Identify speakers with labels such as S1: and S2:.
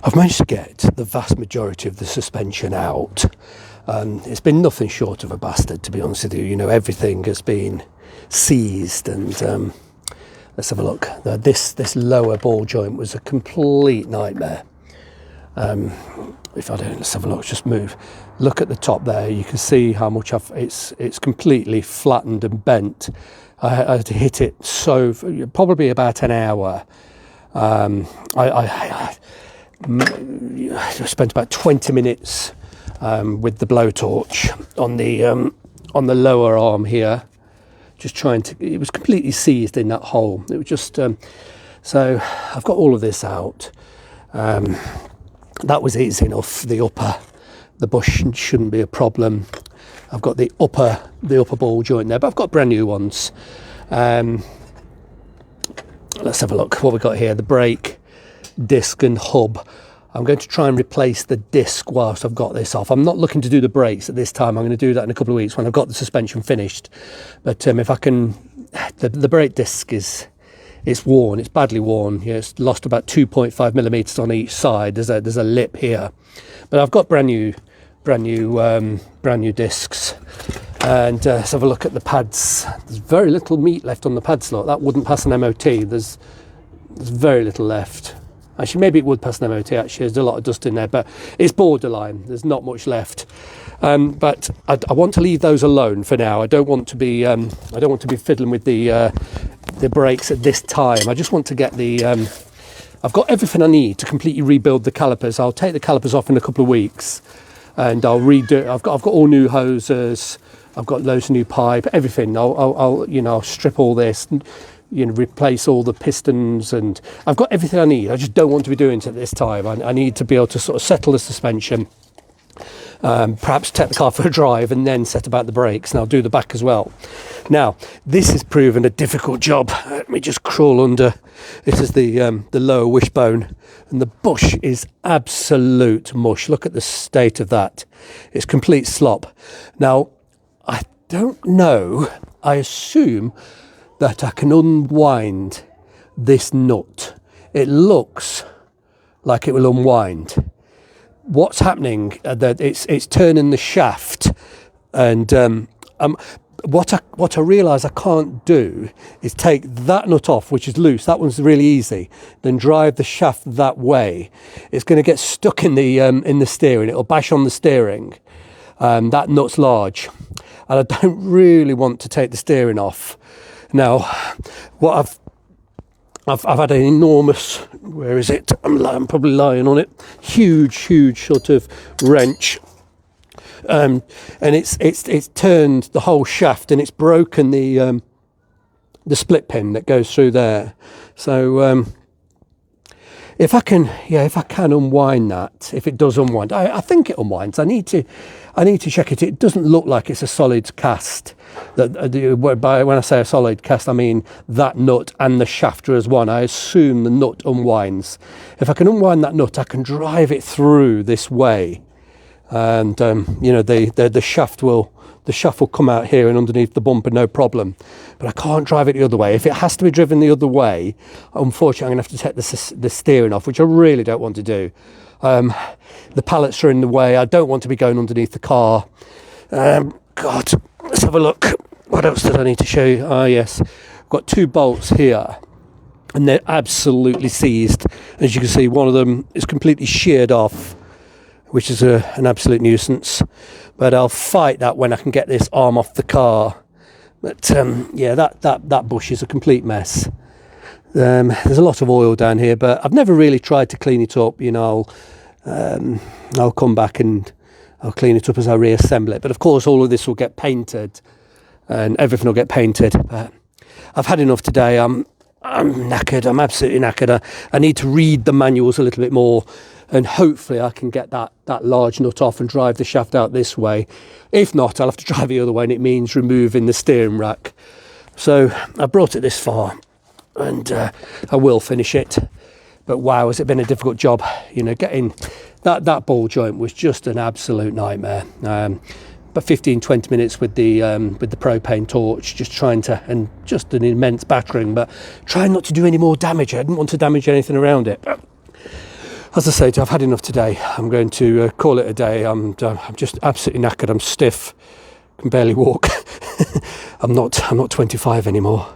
S1: I've managed to get the vast majority of the suspension out. It's been nothing short of a bastard, to be honest with you. You know, everything has been seized, and let's have a look. This lower ball joint was a complete nightmare. If I don't, let's have a look, just move. Look at the top there, you can see how much it's completely flattened and bent. I had to hit it probably about an hour. I spent about 20 minutes with the blowtorch on the lower arm here, just trying to. It was completely seized in that hole. It was just so I've got all of this out. That was easy enough. The bush shouldn't be a problem. I've got the upper ball joint there, but I've got brand new ones. Let's have a look what we've got here. The brake disc and hub. I'm going to try and replace the disc whilst I've got this off. I'm not looking to do the brakes at this time. I'm going to do that in a couple of weeks when I've got the suspension finished. But if I can, the brake disc it's worn. It's badly worn. Yeah, it's lost about 2.5 millimeters on each side. There's a lip here, but I've got brand new discs. And let's have a look at the pads. There's very little meat left on the pad slot. That wouldn't pass an MOT. There's very little left. Actually, maybe it would pass an MOT. Actually, there's a lot of dust in there, but it's borderline. There's not much left. But I want to leave those alone for now. I don't want to be fiddling with the brakes at this time. I just want to get I've got everything I need to completely rebuild the calipers. I'll take the calipers off in a couple of weeks, and I'll redo. I've got all new hoses. I've got loads of new pipe. Everything. I'll strip all this. Replace all the pistons, and I've got everything I need. I just don't want to be doing it at this time. I need to be able to sort of settle the suspension, perhaps take the car for a drive, and then set about the brakes, and I'll do the back as well. Now, this has proven a difficult job. Let me just crawl under. This is the lower wishbone, and the bush is absolute mush. Look at the state of that. It's complete slop. Now, I don't know. I assume that I can unwind this nut. It looks like it will unwind. What's happening? That it's turning the shaft, and what I realise I can't do is take that nut off, which is loose. That one's really easy. Then drive the shaft that way. It's going to get stuck in the steering. It'll bash on the steering. That nut's large, and I don't really want to take the steering off. Now, what I've had an enormous, where is it? I'm probably lying on it. Huge sort of wrench, and it's turned the whole shaft, and it's broken the split pin that goes through there. So if I can unwind that, if it does unwind, I think it unwinds. I need to check it. It doesn't look like it's a solid cast. When I say a solid cast, I mean that nut and the shaft are as one. I assume the nut unwinds. If I can unwind that nut, I can drive it through this way, and the shaft will come out here and underneath the bumper, no problem. But I can't drive it the other way. If it has to be driven the other way, unfortunately, I'm going to have to take the steering off, which I really don't want to do. The pallets are in the way. I don't want to be going underneath the car. God, let's have a look. What else did I need to show you? Yes, I've got 2 bolts here, and they're absolutely seized. As you can see, one of them is completely sheared off, which is an absolute nuisance. But I'll fight that when I can get this arm off the car. But that bush is a complete mess. There's a lot of oil down here, but I've never really tried to clean it up. I'll come back and I'll clean it up as I reassemble it. But of course, all of this will get painted, and everything will get painted. But I've had enough today. I'm knackered. I'm absolutely knackered. I need to read the manuals a little bit more, and hopefully I can get that large nut off and drive the shaft out this way. If not, I'll have to drive the other way, and it means removing the steering rack. So I brought it this far, and I will finish it. But wow, has it been a difficult job. Getting that ball joint was just an absolute nightmare. But 15-20 minutes with the propane torch, and just an immense battering, but trying not to do any more damage. I didn't want to damage anything around it. as I say, I've had enough today. I'm going to call it a day. I'm just absolutely knackered. I'm stiff, can barely walk. I'm not 25 anymore.